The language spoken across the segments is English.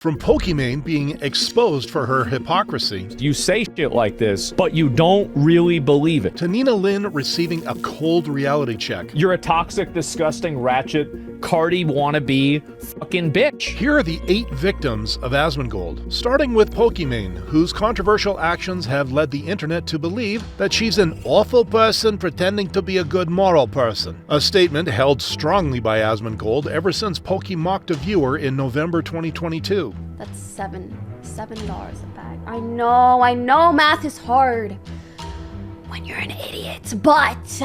From Pokimane being exposed for her hypocrisy, You say shit like this, but you don't really believe it. to Nina Lynn receiving a cold reality check. You're a toxic, disgusting, ratchet, Cardi wannabe fucking bitch. Here are the 8 victims of Asmongold, starting with Pokimane, whose controversial actions have led the internet to believe that she's an awful person pretending to be a good moral person. A statement held strongly by Asmongold ever since Poki mocked a viewer in November 2022. That's $7 a bag. I know math is hard when you're an idiot, but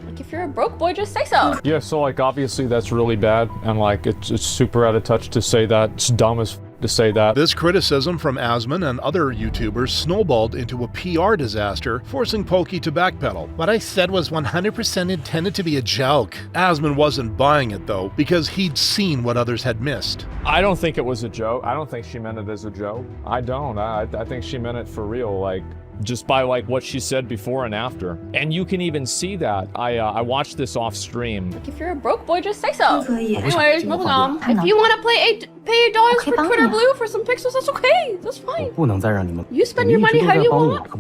like if you're a broke boy, just say so. Yeah, so like obviously that's really bad, and like it's super out of touch to say that. It's dumb as to say that. This criticism from Asmon and other YouTubers snowballed into a PR disaster, forcing Poki to backpedal. What I said was 100% intended to be a joke. Asmon wasn't buying it though, because he'd seen what others had missed. I don't think it was a joke. I don't think she meant it as a joke. I don't. I think she meant it for real, like just by like what she said before and after. And you can even see that. I watched this off stream. Like if you're a broke boy, just say so. Anyways, moving on. If you want to pay $8 for Twitter Blue for some pixels, that's okay. That's fine. You spend your money how you want.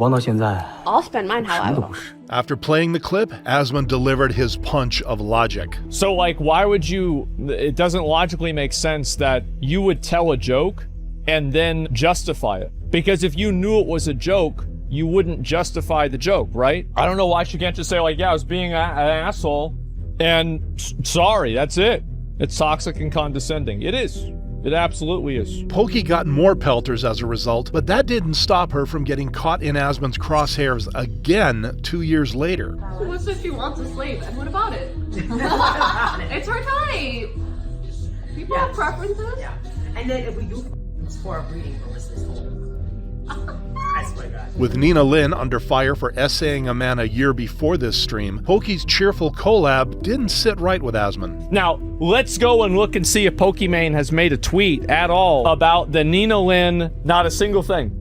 I'll spend mine how I want. After playing the clip, Asmon delivered his punch of logic. So like, why would you, it doesn't logically make sense that you would tell a joke and then justify it. Because if you knew it was a joke, you wouldn't justify the joke, right? I don't know why she can't just say like, yeah, I was being an asshole and sorry, that's it. It's toxic and condescending. It is. It absolutely is. Poki got more pelters as a result, but that didn't stop her from getting caught in Asmon's crosshairs again 2 years later. What if she wants a slave? And what about it? It's her type. People have preferences. Yeah. And then if we do, it's for a breeding purposes. I swear to God. With Nina Lynn under fire for essaying a man a year before this stream, Poki's cheerful collab didn't sit right with Asmon. Now, let's go and look and see if Pokimane has made a tweet at all about the Nina Lynn, not a single thing.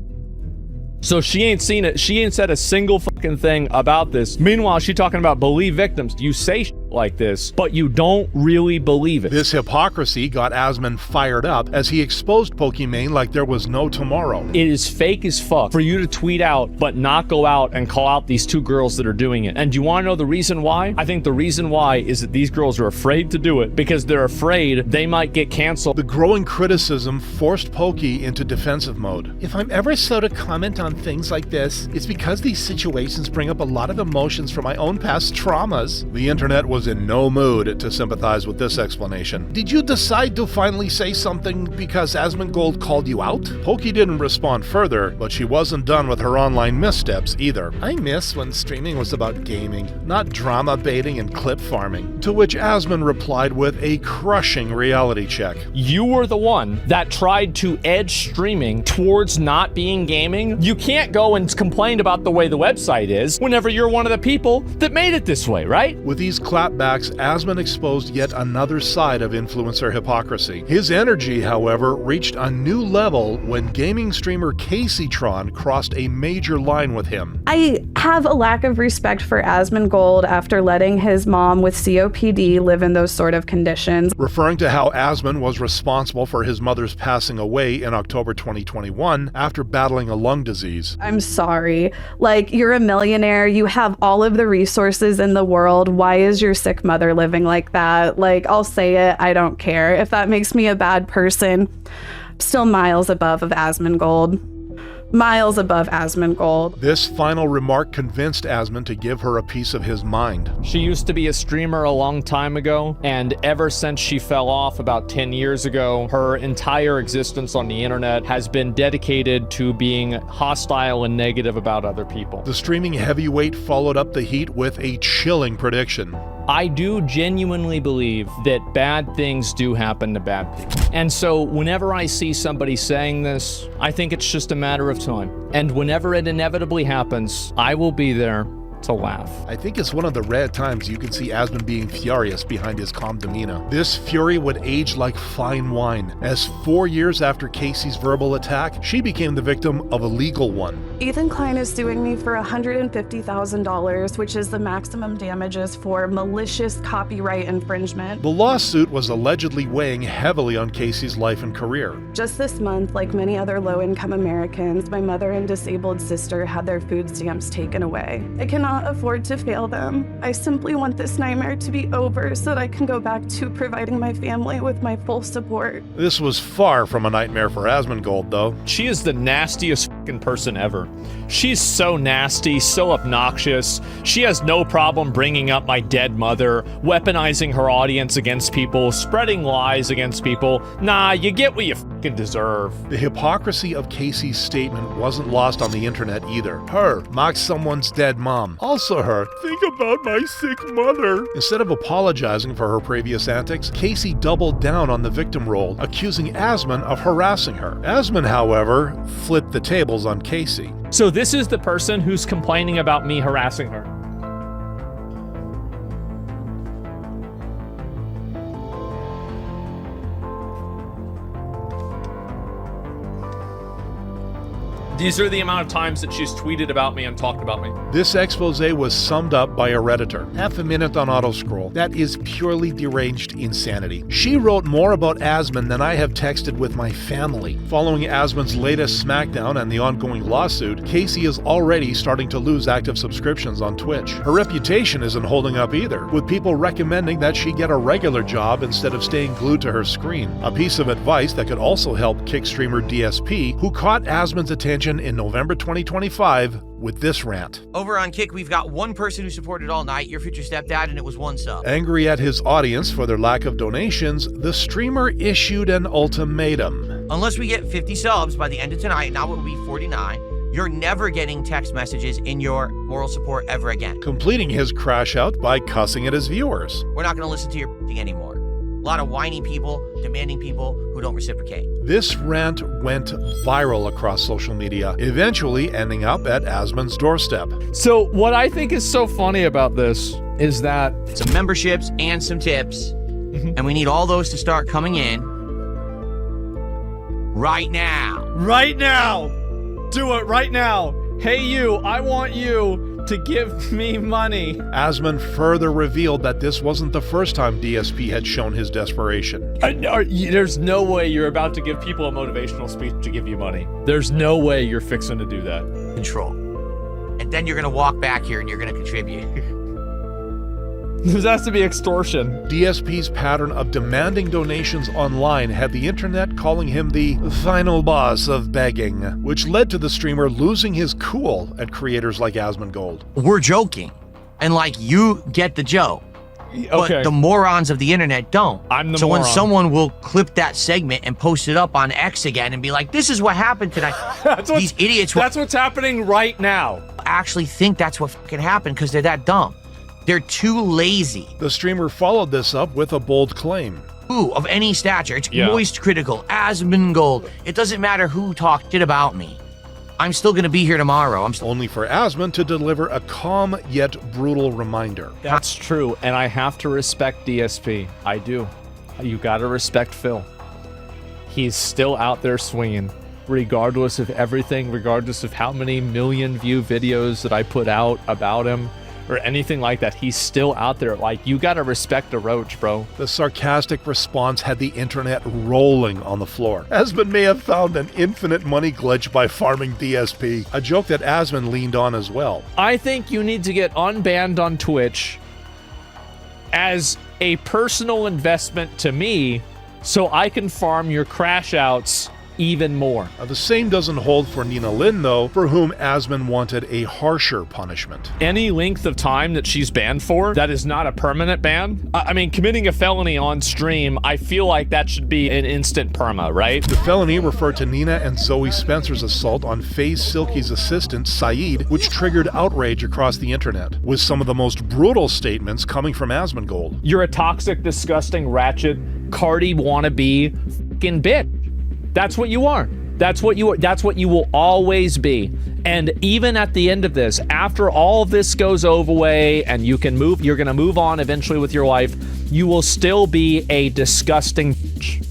So she ain't seen it. She ain't said a single fucking thing about this. Meanwhile, she talking about believe victims. You say shit like this, but you don't really believe it. This hypocrisy got Asmon fired up as he exposed Pokimane like there was no tomorrow. It is fake as fuck for you to tweet out, but not go out and call out these 2 girls that are doing it. And do you want to know the reason why? I think the reason why is that these girls are afraid to do it because they're afraid they might get canceled. The growing criticism forced Poki into defensive mode. If I'm ever slow to comment on things like this, it's because these situations bring up a lot of emotions from my own past traumas. The internet was in no mood to sympathize with this explanation. Did you decide to finally say something because Asmongold called you out? Poki didn't respond further, but she wasn't done with her online missteps either. I miss when streaming was about gaming, not drama baiting and clip farming. To which Asmon replied with a crushing reality check. You were the one that tried to edge streaming towards not being gaming. You can't go and complain about the way the website is whenever you're one of the people that made it this way, right? With these clapbacks, Asmon exposed yet another side of influencer hypocrisy. His energy, however, reached a new level when gaming streamer Kaceytron crossed a major line with him. I have a lack of respect for Asmongold after letting his mom with COPD live in those sort of conditions. Referring to how Asmon was responsible for his mother's passing away in October 2021 after battling a lung disease. I'm sorry. Like, you're a millionaire, you have all of the resources in the world. Why is your sick mother living like that? Like, I'll say it, I don't care. If that makes me a bad person, still miles above of Asmongold. Miles above Asmongold. This final remark convinced Asmon to give her a piece of his mind. She used to be a streamer a long time ago, and ever since she fell off about 10 years ago, her entire existence on the internet has been dedicated to being hostile and negative about other people. The streaming heavyweight followed up the heat with a chilling prediction. I do genuinely believe that bad things do happen to bad people. And so whenever I see somebody saying this, I think it's just a matter of time. And whenever it inevitably happens, I will be there to laugh. I think it's one of the rare times you can see Asmon being furious behind his calm demeanor. This fury would age like fine wine, as 4 years after Casey's verbal attack, she became the victim of a legal one. Ethan Klein is suing me for $150,000, which is the maximum damages for malicious copyright infringement. The lawsuit was allegedly weighing heavily on Casey's life and career. Just this month, like many other low-income Americans, my mother and disabled sister had their food stamps taken away. I cannot afford to fail them. I simply want this nightmare to be over so that I can go back to providing my family with my full support. This was far from a nightmare for Asmongold, though. She is the nastiest fucking person ever. She's so nasty, so obnoxious. She has no problem bringing up my dead mother, weaponizing her audience against people, spreading lies against people. Nah, you get what you fucking deserve. The hypocrisy of Casey's statement wasn't lost on the internet either. Her mocks someone's dead mom. Also her, think about my sick mother. Instead of apologizing for her previous antics, Casey doubled down on the victim role, accusing Asmon of harassing her. Asmon, however, flipped the tables on Casey. So this is the person who's complaining about me harassing her. These are the amount of times that she's tweeted about me and talked about me. This expose was summed up by a Redditor. Half a minute on autoscroll. That is purely deranged insanity. She wrote more about Asmon than I have texted with my family. Following Asmon's latest smackdown and the ongoing lawsuit, Casey is already starting to lose active subscriptions on Twitch. Her reputation isn't holding up either, with people recommending that she get a regular job instead of staying glued to her screen. A piece of advice that could also help Kick streamer DSP, who caught Asmon's attention in November 2025 with this rant. Over on Kick, we've got one person who supported all night, your future stepdad, and it was 1 sub. Angry at his audience for their lack of donations, the streamer issued an ultimatum. Unless we get 50 subs by the end of tonight, now it will be 49, you're never getting text messages in your moral support ever again. Completing his crash out by cussing at his viewers. We're not going to listen to your thing anymore. A lot of whiny people, demanding people who don't reciprocate. This rant went viral across social media, eventually ending up at Asmon's doorstep. So what I think is so funny about this is that some memberships and some tips, and we need all those to start coming in right now. Right now! Do it right now! Hey you, I want you to give me money. Asmon further revealed that this wasn't the first time DSP had shown his desperation. There's no way you're about to give people a motivational speech to give you money. There's no way you're fixing to do that. Control. And then you're going to walk back here and you're going to contribute. This has to be extortion. DSP's pattern of demanding donations online had the internet calling him the final boss of begging, which led to the streamer losing his cool at creators like Asmongold. We're joking, and like you get the joke, but Okay. the morons of the internet don't. I'm the so moron. when someone will clip that segment and post it up on X again and be like, "This is what happened tonight," these idiots will That's what's happening right now. actually think that's what fucking happened because they're that dumb. They're too lazy. The streamer followed this up with a bold claim. Who of any stature, it's Yeah. moist critical, Asmongold. It doesn't matter who talked shit about me. I'm still gonna be here tomorrow. Only for Asmon to deliver a calm yet brutal reminder. That's true, and I have to respect DSP. I do. You gotta respect Phil. He's still out there swinging, regardless of everything, regardless of how many million view videos that I put out about him, or anything like that. He's still out there. Like, you gotta respect a roach, bro. The sarcastic response had the internet rolling on the floor. Asmon may have found an infinite money glitch by farming DSP, a joke that Asmon leaned on as well. I think you need to get unbanned on Twitch as a personal investment to me so I can farm your crash outs even more. The same doesn't hold for Nina Lynn, though, for whom Asmon wanted a harsher punishment. Any length of time that she's banned for, that is not a permanent ban. I mean, committing a felony on stream, I feel like that should be an instant perma, right? The felony referred to Nina and Zoe Spencer's assault on FaZe Silky's assistant, Saeed, which triggered outrage across the internet, with some of the most brutal statements coming from Asmongold. You're a toxic, disgusting, ratchet, Cardi wannabe f***ing bitch. That's what you are. That's what you will always be. And even at the end of this, after all of this goes away and you're going to move on eventually with your life, you will still be a disgusting bitch.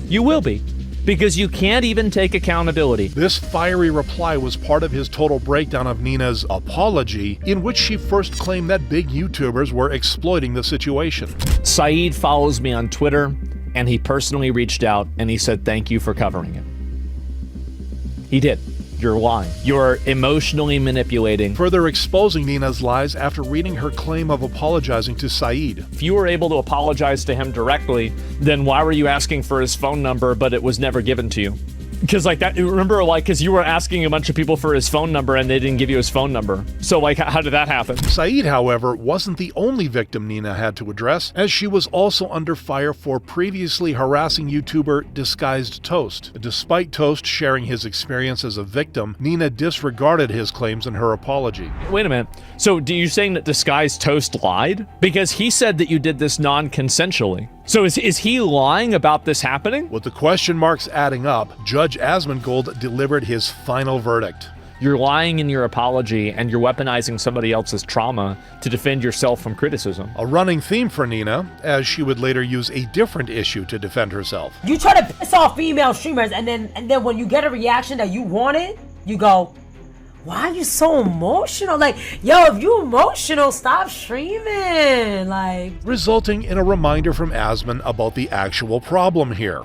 You will be. Because you can't even take accountability. This fiery reply was part of his total breakdown of Nina's apology, in which she first claimed that big YouTubers were exploiting the situation. Saeed follows me on Twitter, and he personally reached out and he said, thank you for covering it. He did. You're lying. You're emotionally manipulating. Further exposing Nina's lies after reading her claim of apologizing to Saeed. If you were able to apologize to him directly, then why were you asking for his phone number, but it was never given to you? Because like that, remember, like, because you were asking a bunch of people for his phone number and they didn't give you his phone number. So like, how did that happen? Saeed, however, wasn't the only victim Nina had to address, as she was also under fire for previously harassing YouTuber Disguised Toast. Despite Toast sharing his experience as a victim, Nina disregarded his claims in her apology. Wait a minute. So do you saying that Disguised Toast lied? Because he said that you did this non-consensually. So is he lying about this happening? With the question marks adding up, Judge Asmongold delivered his final verdict. You're lying in your apology and you're weaponizing somebody else's trauma to defend yourself from criticism. A running theme for Nina, as she would later use a different issue to defend herself. You try to piss off female streamers, and then when you get a reaction that you wanted, you go, why are you so emotional? Like, yo, if you emotional, stop streaming. Like, resulting in a reminder from Asmon about the actual problem here.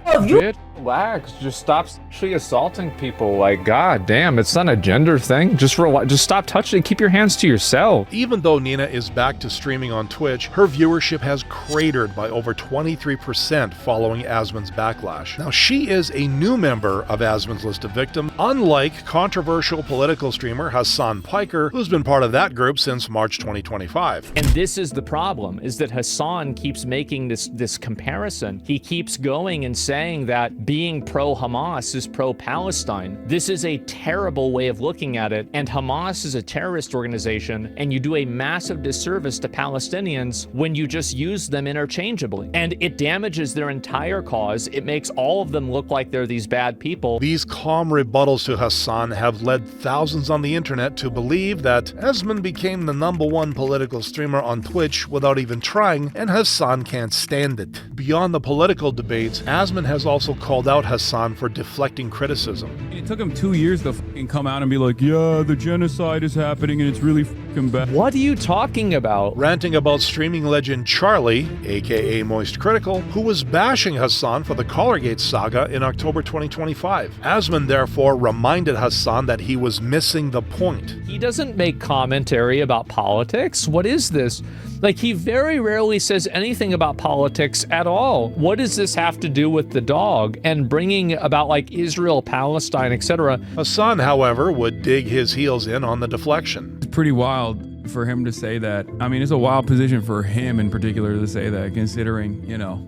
Relax, just stop sexually assaulting people. Like, god damn, it's not a gender thing. Just stop touching, keep your hands to yourself. Even though Nina is back to streaming on Twitch, her viewership has cratered by over 23% following Asmon's backlash. Now, she is a new member of Asmon's list of victims, unlike controversial political streamer Hassan Piker, who's been part of that group since March 2025. And this is the problem, is that Hassan keeps making this comparison. He keeps going and saying that being pro-Hamas is pro-Palestine. This is a terrible way of looking at it, and Hamas is a terrorist organization, and you do a massive disservice to Palestinians when you just use them interchangeably. And it damages their entire cause. It makes all of them look like they're these bad people. These calm rebuttals to Hassan have led thousands on the internet to believe that Asmon became the #1 political streamer on Twitch without even trying, and Hassan can't stand it. Beyond the political debates, Asmon has also called out Hassan for deflecting criticism. It took him 2 years to fucking come out and be like, yeah, the genocide is happening and it's really fucking bad. What are you talking about? Ranting about streaming legend Charlie, aka Moist Critical, who was bashing Hassan for the Collargate saga in October 2025. Asmon therefore reminded Hassan that he was missing the point. He doesn't make commentary about politics. What is this? Like, he very rarely says anything about politics at all. What does this have to do with the dog and bringing about like Israel, Palestine, etc.? Hassan, however, would dig his heels in on the deflection. It's pretty wild for him to say that. I mean, it's a wild position for him in particular to say that, considering, you know,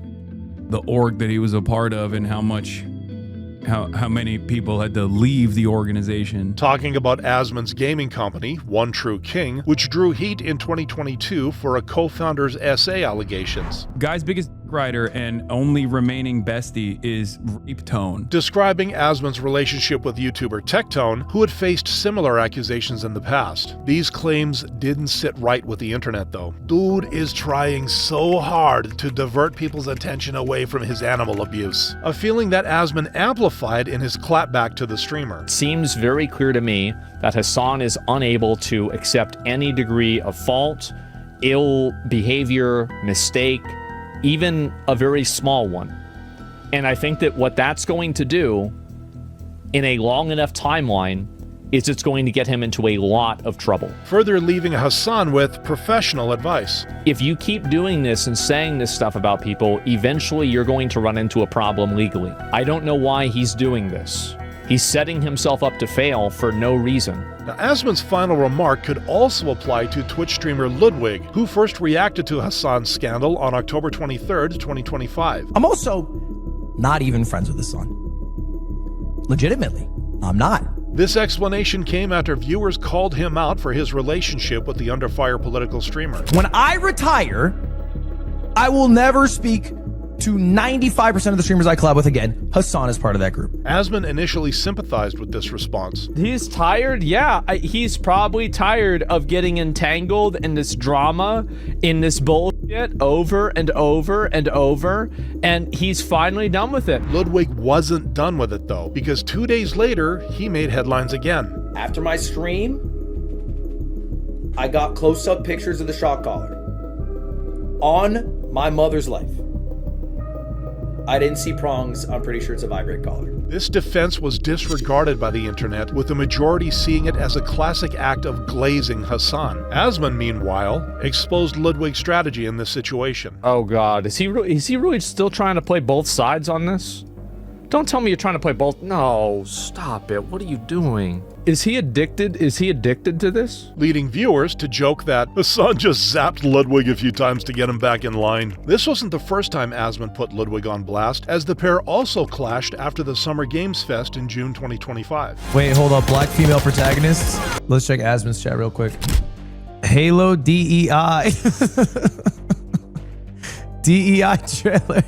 the org that he was a part of and how many people had to leave the organization. Talking about Asmon's gaming company, One True King, which drew heat in 2022 for a co-founder's SA allegations. Guy's biggest writer and only remaining bestie is Rape Tone. Describing Asmon's relationship with YouTuber Tectone, who had faced similar accusations in the past. These claims didn't sit right with the internet though. Dude is trying so hard to divert people's attention away from his animal abuse. A feeling that Asmon amplified in his clapback to the streamer. It seems very clear to me that Hassan is unable to accept any degree of fault, ill behavior, mistake, even a very small one. And I think that what that's going to do in a long enough timeline is it's going to get him into a lot of trouble. Further leaving Hassan with professional advice. If you keep doing this and saying this stuff about people, eventually you're going to run into a problem legally. I don't know why he's doing this. He's setting himself up to fail for no reason. Now, Asmon's final remark could also apply to Twitch streamer Ludwig, who first reacted to Hassan's scandal on October 23rd, 2025. I'm also not even friends with his son. Legitimately, I'm not. This explanation came after viewers called him out for his relationship with the under fire political streamer. When I retire, I will never speak to 95% of the streamers I collab with, again, Hassan is part of that group. Asmon initially sympathized with this response. He's tired? Yeah, he's probably tired of getting entangled in this drama, in this bullshit over and over and over, and he's finally done with it. Ludwig wasn't done with it though, because 2 days later, he made headlines again. After my stream, I got close-up pictures of the shock collar on my mother's life. I didn't see prongs. I'm pretty sure it's a vibrate collar. This defense was disregarded by the internet, with the majority seeing it as a classic act of glazing Hassan. Asmon, meanwhile, exposed Ludwig's strategy in this situation. Oh God, is he really still trying to play both sides on this? Don't tell me you're trying to play both. No, stop it. What are you doing? Is he addicted? Is he addicted to this? Leading viewers to joke that Hassan just zapped Ludwig a few times to get him back in line. This wasn't the first time Asmon put Ludwig on blast, as the pair also clashed after the Summer Games Fest in June 2025. Wait, hold up. Black female protagonists. Let's check Asmon's chat real quick. Halo DEI. DEI trailer.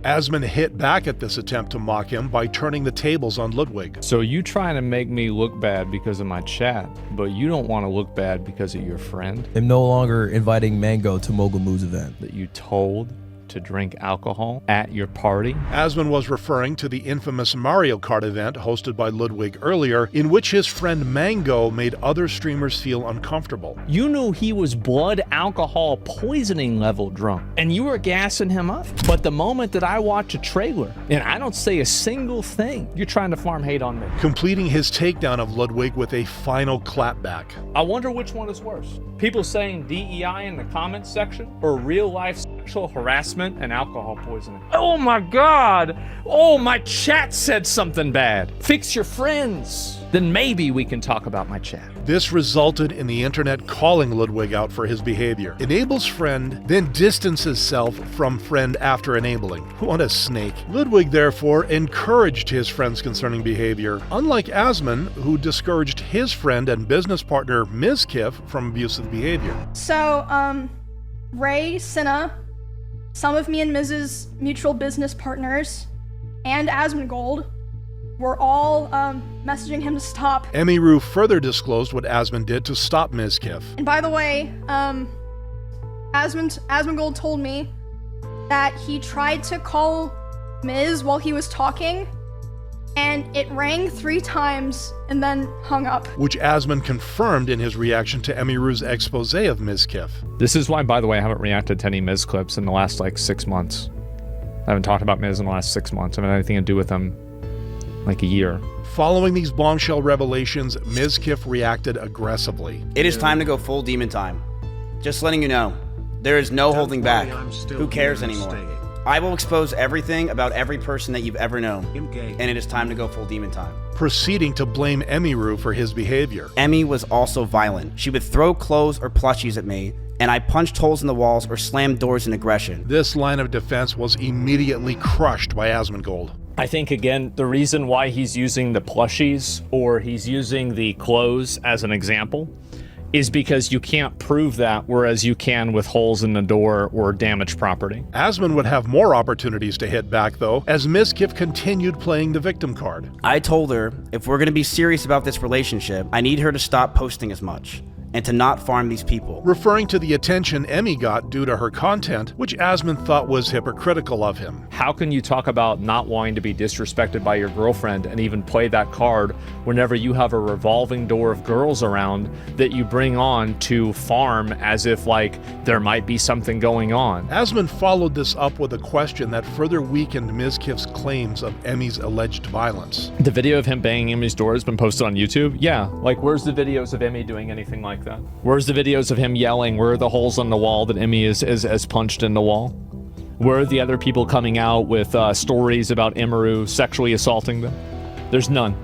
Asmon hit back at this attempt to mock him by turning the tables on Ludwig. So you trying to make me look bad because of my chat, but you don't want to look bad because of your friend I'm no longer inviting Mango to Mogul Moo's event. that you told to drink alcohol at your party? Asmon was referring to the infamous Mario Kart event hosted by Ludwig earlier, in which his friend Mango made other streamers feel uncomfortable. You knew he was blood alcohol poisoning level drunk, and you were gassing him up. But the moment that I watch a trailer and I don't say a single thing, you're trying to farm hate on me. Completing his takedown of Ludwig with a final clapback. I wonder which one is worse. People saying DEI in the comments section, or real life sexual harassment and alcohol poisoning. Oh my God. Oh, my chat said something bad. Fix your friends. Then maybe we can talk about my chat. This resulted in the internet calling Ludwig out for his behavior. Enables friend, then distances self from friend after enabling. What a snake. Ludwig therefore encouraged his friend's concerning behavior, unlike Asmon, who discouraged his friend and business partner Mizkif from abusive behavior. So, Ray, Cinna, some of me and Miz's mutual business partners, and Asmongold were all messaging him to stop. Emiru further disclosed what Asmon did to stop Mizkif. And by the way, Asmongold told me that he tried to call Miz while he was talking, and it rang 3 times and then hung up. Which Asmon confirmed in his reaction to Emiru's expose of Mizkif. This is why, by the way, I haven't reacted to any Miz clips in the last 6 months. I haven't talked about Miz in the last 6 months. I haven't had anything to do with him a year. Following these bombshell revelations, Mizkif reacted aggressively. It is time to go full demon time. Just letting you know, there is no holding back. Who cares anymore? I will expose everything about every person that you've ever known, and it is time to go full demon time. Proceeding to blame Emiru for his behavior. Emmy was also violent. She would throw clothes or plushies at me, and I punched holes in the walls or slammed doors in aggression. This line of defense was immediately crushed by Asmongold. I think, again, the reason why he's using the plushies or he's using the clothes as an example is because you can't prove that, whereas you can with holes in the door or damaged property. Asmon would have more opportunities to hit back, though, as Mizkif continued playing the victim card. I told her, if we're going to be serious about this relationship, I need her to stop posting as much and to not farm these people. Referring to the attention Emmy got due to her content, which Asmon thought was hypocritical of him. How can you talk about not wanting to be disrespected by your girlfriend and even play that card whenever you have a revolving door of girls around that you bring on to farm as if there might be something going on? Asmon followed this up with a question that further weakened Mizkif's claims of Emmy's alleged violence. The video of him banging Emmy's door has been posted on YouTube? Yeah, where's the videos of Emmy doing anything like that? Where's the videos of him yelling? Where are the holes on the wall that Emmy is punched in the wall? Where are the other people coming out with stories about Emiru sexually assaulting them? There's none.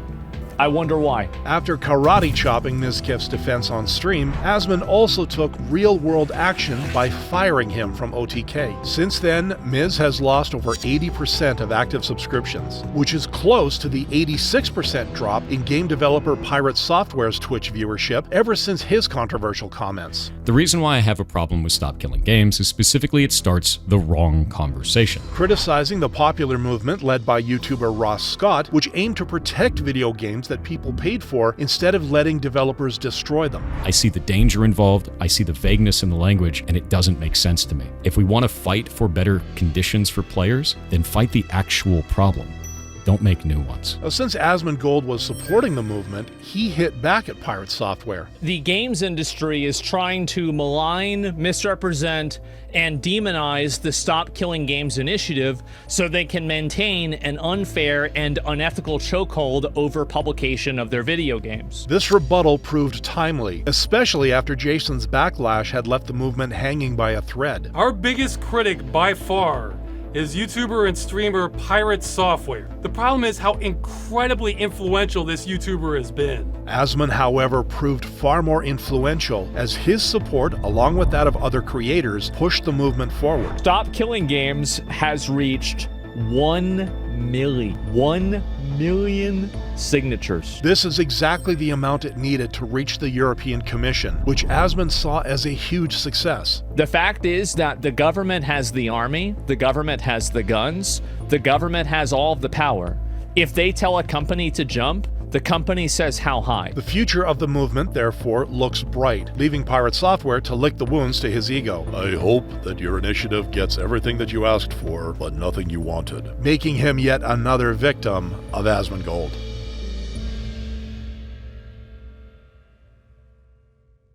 I wonder why. After karate chopping Mizkif's defense on stream, Asmon also took real-world action by firing him from OTK. Since then, Miz has lost over 80% of active subscriptions, which is close to the 86% drop in game developer Pirate Software's Twitch viewership ever since his controversial comments. The reason why I have a problem with Stop Killing Games is specifically it starts the wrong conversation. Criticizing the popular movement led by YouTuber Ross Scott, which aimed to protect video games that people paid for instead of letting developers destroy them. I see the danger involved, I see the vagueness in the language, and it doesn't make sense to me. If we want to fight for better conditions for players, then fight the actual problem. Don't make new ones. Since Asmongold was supporting the movement, he hit back at Pirate Software. The games industry is trying to malign, misrepresent, and demonize the Stop Killing Games initiative so they can maintain an unfair and unethical chokehold over publication of their video games. This rebuttal proved timely, especially after Jason's backlash had left the movement hanging by a thread. Our biggest critic by far is YouTuber and streamer Pirate Software. The problem is how incredibly influential this YouTuber has been. Asmon, however, proved far more influential as his support, along with that of other creators, pushed the movement forward. Stop Killing Games has reached 1 million signatures. This is exactly the amount it needed to reach the European Commission, which Asmon saw as a huge success. The fact is that the government has the army, the government has the guns, the government has all of the power. If they tell a company to jump, the company says how high. The future of the movement, therefore, looks bright, leaving Pirate Software to lick the wounds to his ego. I hope that your initiative gets everything that you asked for, but nothing you wanted, making him yet another victim of Asmongold.